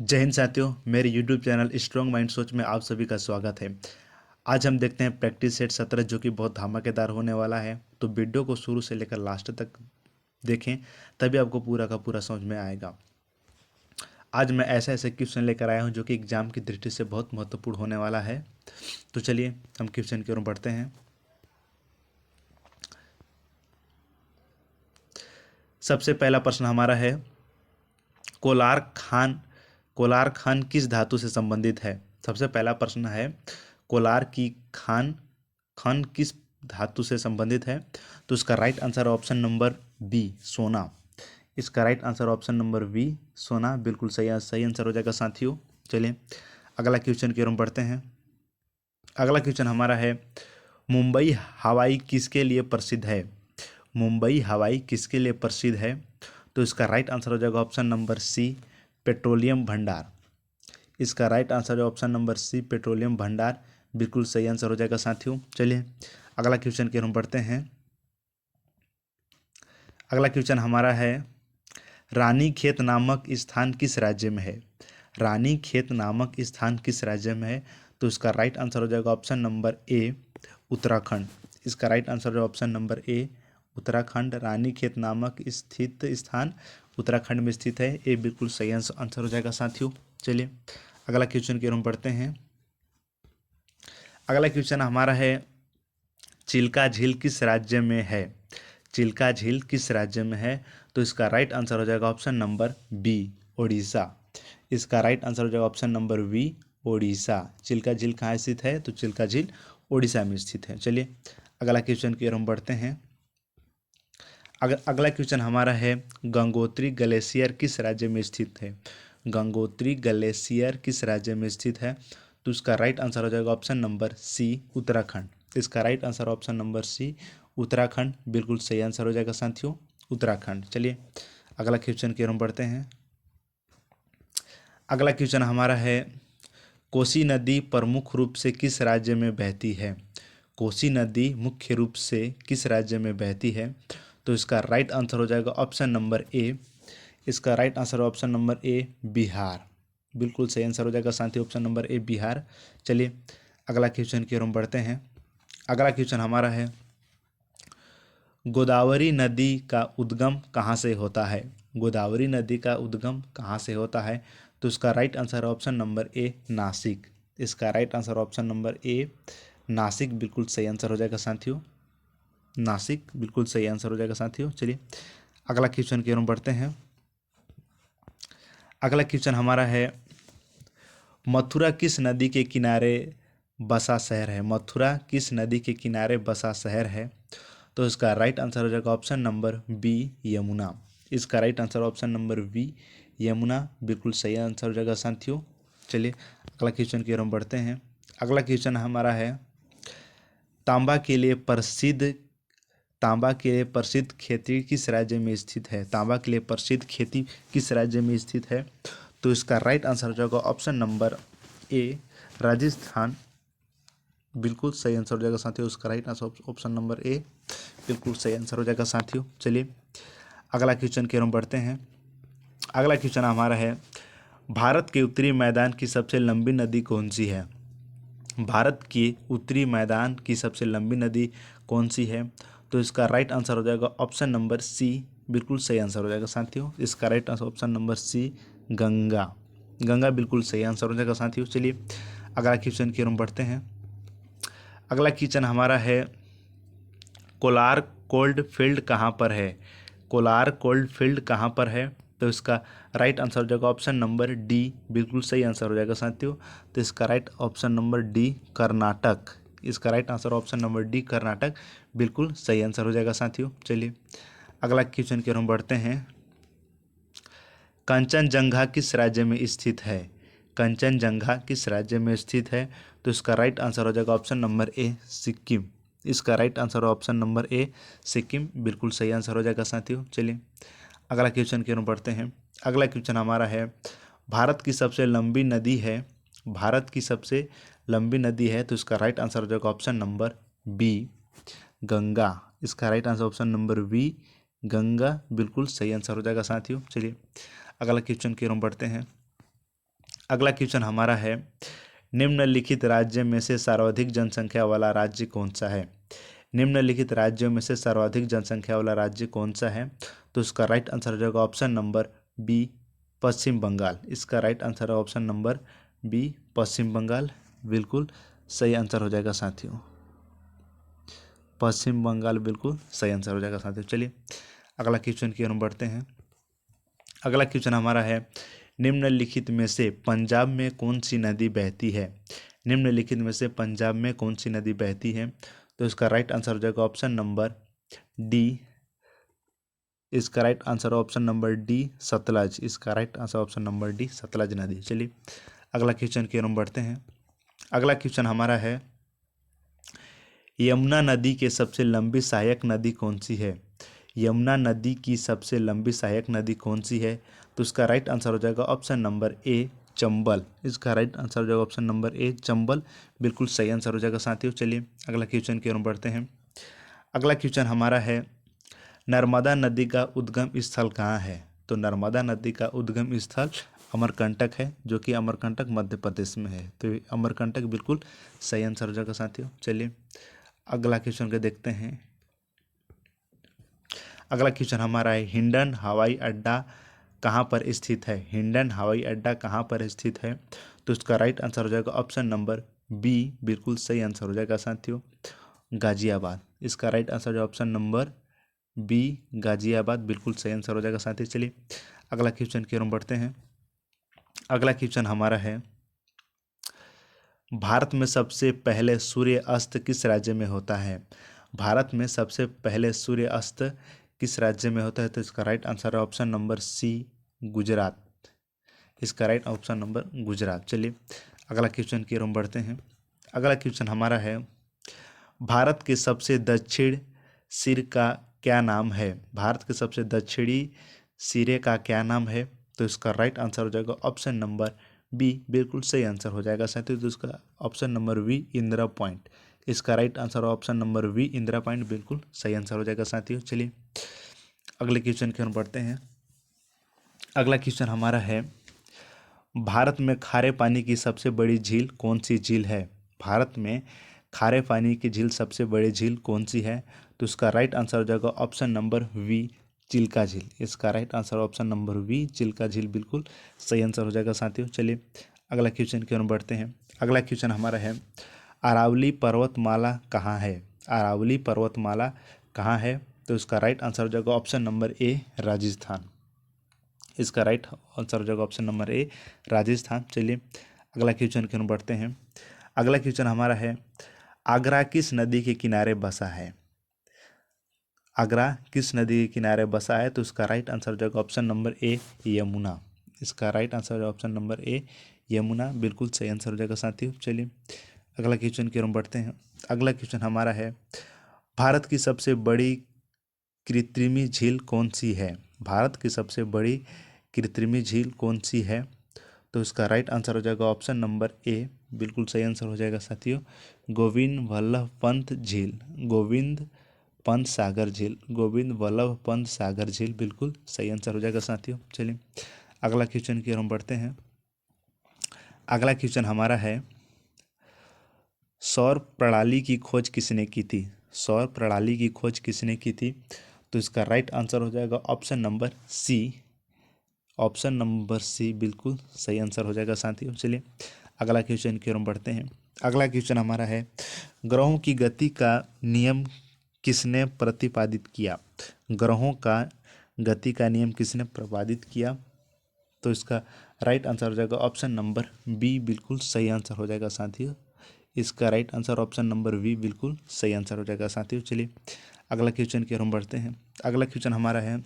जय हिंद साथियों, मेरे YouTube चैनल स्ट्रॉन्ग माइंड सोच में आप सभी का स्वागत है। आज हम देखते हैं प्रैक्टिस सेट 17 जो कि बहुत धमाकेदार होने वाला है। तो वीडियो को शुरू से लेकर लास्ट तक देखें, तभी आपको पूरा का पूरा समझ में आएगा। आज मैं ऐसे ऐसे क्वेश्चन लेकर आया हूं जो कि एग्जाम की दृष्टि से बहुत महत्वपूर्ण होने वाला है। तो चलिए हम क्वेश्चन की ओर बढ़ते हैं। सबसे पहला प्रश्न हमारा है, कोलार खान कोलार खान किस धातु से संबंधित है। सबसे पहला प्रश्न है, कोलार की खान खान किस धातु से संबंधित है। तो इसका right answer option number B, सोना। इसका right answer option number B, सोना, बिल्कुल सही आंसर हो जाएगा साथियों। चलिए अगला क्वेश्चन की ओर हम बढ़ते हैं। अगला क्वेश्चन हमारा है, मुंबई हवाई किसके लिए प्रसिद्ध है। मुंबई हवाई किसके लिए प्रसिद्ध है। तो इसका राइट आंसर हो जाएगा ऑप्शन नंबर सी, पेट्रोलियम भंडार। इसका राइट आंसर है ऑप्शन नंबर सी, पेट्रोलियम भंडार, बिल्कुल सही आंसर हो जाएगा साथियों। चलिए अगला क्वेश्चन की ओर हम बढ़ते हैं। अगला क्वेश्चन हमारा है, रानीखेत नामक स्थान किस राज्य में है। रानीखेत नामक स्थान किस राज्य में है। तो इसका राइट आंसर हो जाएगा ऑप्शन नंबर ए, उत्तराखंड। इसका राइट आंसर है ऑप्शन नंबर ए, उत्तराखंड। रानीखेत नामक स्थित स्थान उत्तराखंड में स्थित है। ये बिल्कुल सही आंसर हो जाएगा साथियों। चलिए अगला क्वेश्चन की ओर हम बढ़ते हैं। अगला क्वेश्चन हमारा है, चिल्का झील किस राज्य में है। चिल्का झील किस राज्य में है। तो इसका राइट आंसर हो जाएगा ऑप्शन नंबर बी, उड़ीसा। इसका राइट आंसर हो जाएगा option number B, Orissa. Chilika झील कहाँ स्थित है। तो चिल्का झील उड़ीसा में स्थित है। चलिए अगला क्वेश्चन की ओर हम बढ़ते हैं। अगला क्वेश्चन हमारा है, गंगोत्री ग्लेशियर किस राज्य में स्थित है। गंगोत्री ग्लेशियर किस राज्य में स्थित है। तो इसका राइट आंसर हो जाएगा ऑप्शन नंबर सी, उत्तराखंड। इसका right answer option number C, Uttarakhand, बिल्कुल सही आंसर हो जाएगा साथियों, उत्तराखंड। चलिए अगला क्वेश्चन की ओर हम बढ़ते हैं। अगला क्वेश्चन हमारा है, कोसी नदी प्रमुख रूप से किस राज्य में बहती है। कोसी नदी मुख्य रूप से किस राज्य में बहती है। तो इसका राइट आंसर हो जाएगा ऑप्शन नंबर ए। इसका right answer option number A, Bihar. बिल्कुल सही आंसर हो जाएगा साथी, ऑप्शन नंबर ए, बिहार। चलिए अगला क्वेश्चन की ओर हम बढ़ते हैं। अगला क्वेश्चन हमारा है, गोदावरी नदी का उद्गम कहाँ से होता है। गोदावरी नदी का उद्गम कहाँ से होता है। तो इसका right answer option number A, Nashik. इसका right answer option number A, Nashik, बिल्कुल सही आंसर हो जाएगा साथियों, नासिक, बिल्कुल सही आंसर हो जाएगा साथियों। चलिए अगला क्वेश्चन की ओर हम बढ़ते हैं। अगला क्वेश्चन हमारा है, मथुरा किस नदी के किनारे बसा शहर है। मथुरा किस नदी के किनारे बसा शहर है। तो इसका राइट आंसर हो जाएगा ऑप्शन नंबर बी, यमुना। इसका right answer option number B, Yamuna, बिल्कुल सही आंसर हो जाएगा साथियों। चलिए अगला क्वेश्चन की ओर हम बढ़ते हैं। अगला क्वेश्चन हमारा है, तांबा के लिए प्रसिद्ध तांबा के लिए प्रसिद्ध खेती किस राज्य में स्थित है। तांबा के लिए प्रसिद्ध खेती किस राज्य में स्थित है। तो इसका राइट आंसर हो जाएगा ऑप्शन नंबर ए, राजस्थान। बिल्कुल सही आंसर हो जाएगा साथियों, उसका राइट आंसर ऑप्शन नंबर ए, बिल्कुल सही आंसर हो जाएगा साथियों। चलिए अगला क्वेश्चन की ओर हम बढ़ते हैं। अगला क्वेश्चन हमारा है, भारत के उत्तरी मैदान की सबसे लंबी नदी कौन सी है। भारत के उत्तरी मैदान की सबसे लंबी नदी कौन सी है। तो इसका राइट आंसर हो जाएगा ऑप्शन नंबर सी, बिल्कुल सही आंसर हो जाएगा साथियों। इसका right answer option number C, Ganga. Ganga, बिल्कुल सही आंसर हो जाएगा साथियों। चलिए अगला क्वेश्चन की ओर हम बढ़ते हैं। अगला क्वेश्चन हमारा है, कोलार कोल्ड फील्ड कहाँ पर है। कोलार कोल्ड फील्ड कहाँ पर है। तो इसका राइट आंसर हो जाएगा ऑप्शन नंबर डी, बिल्कुल सही आंसर हो जाएगा साथियों। तो इसका right option number D, Karnataka. इसका right answer option number D, Karnataka, बिल्कुल सही आंसर हो जाएगा साथियों। चलिए अगला क्वेश्चन की ओर हम बढ़ते हैं। कंचनजंगा किस राज्य में स्थित है। कंचनजंगा किस राज्य में स्थित है। तो इसका राइट आंसर हो जाएगा ऑप्शन नंबर ए, सिक्किम। इसका right answer option number A, Sikkim, बिल्कुल सही आंसर हो जाएगा साथियों। चलिए अगला क्वेश्चन की ओर बढ़ते हैं। अगला क्वेश्चन हमारा है, भारत की सबसे लंबी नदी है। भारत की सबसे लंबी नदी है। तो इसका राइट आंसर हो जाएगा ऑप्शन नंबर बी, गंगा। इसका right answer option number B, Ganga, बिल्कुल सही आंसर हो जाएगा साथियों। चलिए अगला क्वेश्चन की ओर हम बढ़ते हैं। अगला क्वेश्चन हमारा है, निम्नलिखित राज्य में से सर्वाधिक जनसंख्या वाला राज्य कौन सा है? निम्नलिखित राज्यों में से सर्वाधिक जनसंख्या वाला राज्य कौन सा है? तो इसका राइट आंसर हो जाएगा ऑप्शन नंबर बी, पश्चिम बंगाल। इसका राइट आंसर है ऑप्शन नंबर बी, पश्चिम बंगाल। बिल्कुल सही आंसर हो जाएगा साथियों, पश्चिम बंगाल बिल्कुल सही आंसर हो जाएगा साथियों। चलिए अगला क्वेश्चन की ओर हम बढ़ते हैं। अगला क्वेश्चन हमारा है, निम्नलिखित में से पंजाब में कौन सी नदी बहती है? निम्नलिखित में से पंजाब में कौन सी नदी बहती है? तो इसका राइट आंसर हो जाएगा ऑप्शन नंबर डी। इसका right answer option number D, Sutlej. इसका right answer option number D, Sutlej नदी। चलिए अगला क्वेश्चन की ओर हम बढ़ते हैं। अगला क्वेश्चन हमारा है, यमुना नदी के सबसे लंबी सहायक नदी कौन सी है? यमुना नदी की सबसे लंबी सहायक नदी कौन सी है? तो इसका राइट आंसर हो जाएगा ऑप्शन नंबर ए, चंबल। इसका राइट आंसर हो जाएगा ऑप्शन नंबर ए, चंबल। बिल्कुल सही आंसर हो जाएगा साथियों। चलिए अगला क्वेश्चन की ओर बढ़ते हैं। अगला क्वेश्चन हमारा है, नर्मदा नदी का उद्गम स्थल कहाँ है? तो नर्मदा नदी का उद्गम स्थल अमरकंटक है, जो कि अमरकंटक मध्य प्रदेश में है। तो अमरकंटक बिल्कुल सही आंसर हो जाएगा साथियों। चलिए अगला क्वेश्चन को देखते हैं। अगला क्वेश्चन हमारा है, हिंडन हवाई अड्डा कहाँ पर स्थित है? हिंडन हवाई अड्डा कहाँ पर स्थित है? तो इसका राइट आंसर हो जाएगा ऑप्शन नंबर बी, बिल्कुल सही आंसर हो जाएगा साथियों, गाजियाबाद। इसका राइट आंसर है ऑप्शन नंबर बी, गाजियाबाद। बिल्कुल सही आंसर हो जाएगा साथियों। चलिए अगला क्वेश्चन की ओर हम बढ़ते हैं। अगला क्वेश्चन हमारा है, भारत में सबसे पहले सूर्य अस्त किस राज्य में होता है? भारत में सबसे पहले सूर्य अस्त किस राज्य में होता है? तो इसका राइट आंसर है ऑप्शन नंबर सी, गुजरात। इसका राइट ऑप्शन नंबर गुजरात। चलिए अगला क्वेश्चन की ओर हम बढ़ते हैं। अगला क्वेश्चन हमारा है, भारत के सबसे दक्षिण सिर का क्या नाम है? भारत के सबसे दक्षिणी सिरे का क्या नाम है? तो इसका राइट आंसर हो जाएगा ऑप्शन नंबर बी, बिल्कुल सही आंसर हो जाएगा साथियों। तो इसका option number V, Indira Point. इसका right answer option number V, Indira Point. बिल्कुल सही आंसर हो जाएगा साथियों। चलिए अगले क्वेश्चन की ओर बढ़ते हैं। अगला क्वेश्चन हमारा है, भारत में खारे पानी की सबसे बड़ी झील कौन सी झील है? भारत में खारे पानी की झील सबसे बड़ी झील कौन सी है? तो इसका राइट आंसर हो जाएगा ऑप्शन नंबर वी, चिल्का झील। इसका right answer option number B, Chilika झील। बिल्कुल सही आंसर हो जाएगा साथियों। चलिए अगला क्वेश्चन की ओर बढ़ते हैं। अगला क्वेश्चन हमारा है, अरावली पर्वतमाला कहाँ है? अरावली पर्वतमाला कहाँ है? तो इसका राइट आंसर हो जाएगा ऑप्शन नंबर ए, राजस्थान। इसका राइट आंसर हो जाएगा ऑप्शन नंबर ए, राजस्थान। चलिए अगला क्वेश्चन की ओर बढ़ते हैं। अगला क्वेश्चन हमारा है, आगरा किस नदी के किनारे बसा है? आगरा किस नदी के किनारे बसा है? तो इसका राइट आंसर हो जाएगा ऑप्शन नंबर ए, यमुना। इसका राइट आंसर है ऑप्शन नंबर ए, यमुना। बिल्कुल सही आंसर हो जाएगा साथियों। चलिए अगला क्वेश्चन की ओर बढ़ते हैं। अगला क्वेश्चन हमारा है, भारत की सबसे बड़ी कृत्रिमी झील कौन सी है? भारत की सबसे बड़ी कृत्रिमी झील कौन सी है? तो इसका राइट आंसर हो जाएगा ऑप्शन नंबर ए, बिल्कुल सही आंसर हो जाएगा साथियों, गोविंद वल्लभ पंत झील। गोविंद पंत सागर झील, गोविंद वल्लभ पंत सागर झील। बिल्कुल सही आंसर हो जाएगा साथियों। चलिए अगला क्वेश्चन की ओर हम बढ़ते हैं। अगला क्वेश्चन हमारा है, सौर प्रणाली की खोज किसने की थी? सौर प्रणाली की खोज किसने की थी? तो इसका राइट आंसर हो जाएगा option number C, option number C. बिल्कुल सही आंसर हो जाएगा साथियों। चलिए अगला क्वेश्चन की ओर हम बढ़ते हैं। अगला क्वेश्चन हमारा है, ग्रहों की गति का नियम किसने प्रतिपादित किया? ग्रहों का गति का नियम किसने प्रतिपादित किया? तो इसका राइट आंसर हो जाएगा ऑप्शन नंबर बी, बिल्कुल सही आंसर हो जाएगा साथियों। इसका right answer option number B, बिल्कुल सही आंसर हो जाएगा साथियों। चलिए अगला क्वेश्चन की ओर हम बढ़ते हैं। अगला क्वेश्चन हमारा है,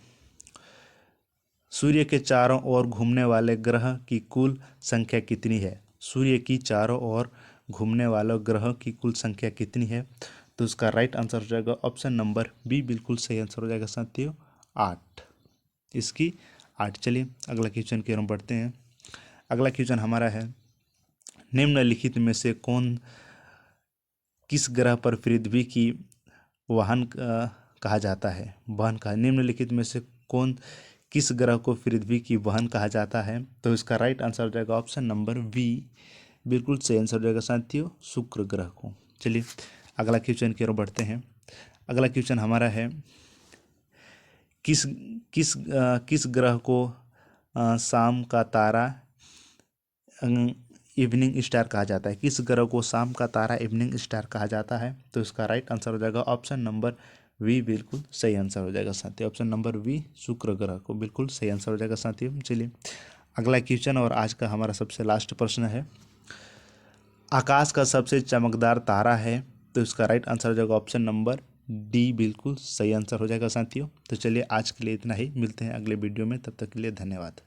सूर्य के चारों ओर घूमने वाले ग्रह की कुल संख्या कितनी है? सूर्य की चारों ओर घूमने वाले ग्रह की कुल संख्या कितनी है? तो उसका राइट आंसर हो जाएगा ऑप्शन नंबर बी, बिल्कुल सही आंसर हो जाएगा साथियों, 8। इसकी 8। चलिए अगला क्वेश्चन की ओर हम बढ़ते हैं। अगला क्वेश्चन हमारा है, निम्नलिखित में से कौन किस ग्रह पर पृथ्वी की वाहन कहा जाता है? वाहन कहा, निम्नलिखित में से कौन किस ग्रह को पृथ्वी की बहन कहा जाता है? तो इसका राइट आंसर हो जाएगा ऑप्शन नंबर बी, बिल्कुल सही आंसर हो जाएगा साथियों, शुक्र ग्रह को। चलिए अगला क्वेश्चन की ओर बढ़ते हैं। अगला क्वेश्चन हमारा है, किस किस ग्रह को शाम का तारा इवनिंग स्टार कहा जाता है? किस ग्रह को शाम का तारा इवनिंग स्टार कहा जाता है? तो इसका राइट आंसर हो जाएगा ऑप्शन नंबर वी, बिल्कुल सही आंसर हो जाएगा साथियों, ऑप्शन नंबर वी, शुक्र ग्रह को बिल्कुल सही आंसर हो जाएगा साथियों। चलिए अगला क्वेश्चन और आज का हमारा सबसे लास्ट प्रश्न है, आकाश का सबसे चमकदार तारा है? तो इसका राइट आंसर हो जाएगा ऑप्शन नंबर डी, बिल्कुल सही आंसर हो जाएगा साथियों। तो चलिए आज के लिए इतना ही, मिलते हैं अगले वीडियो में, तब तक के लिए धन्यवाद।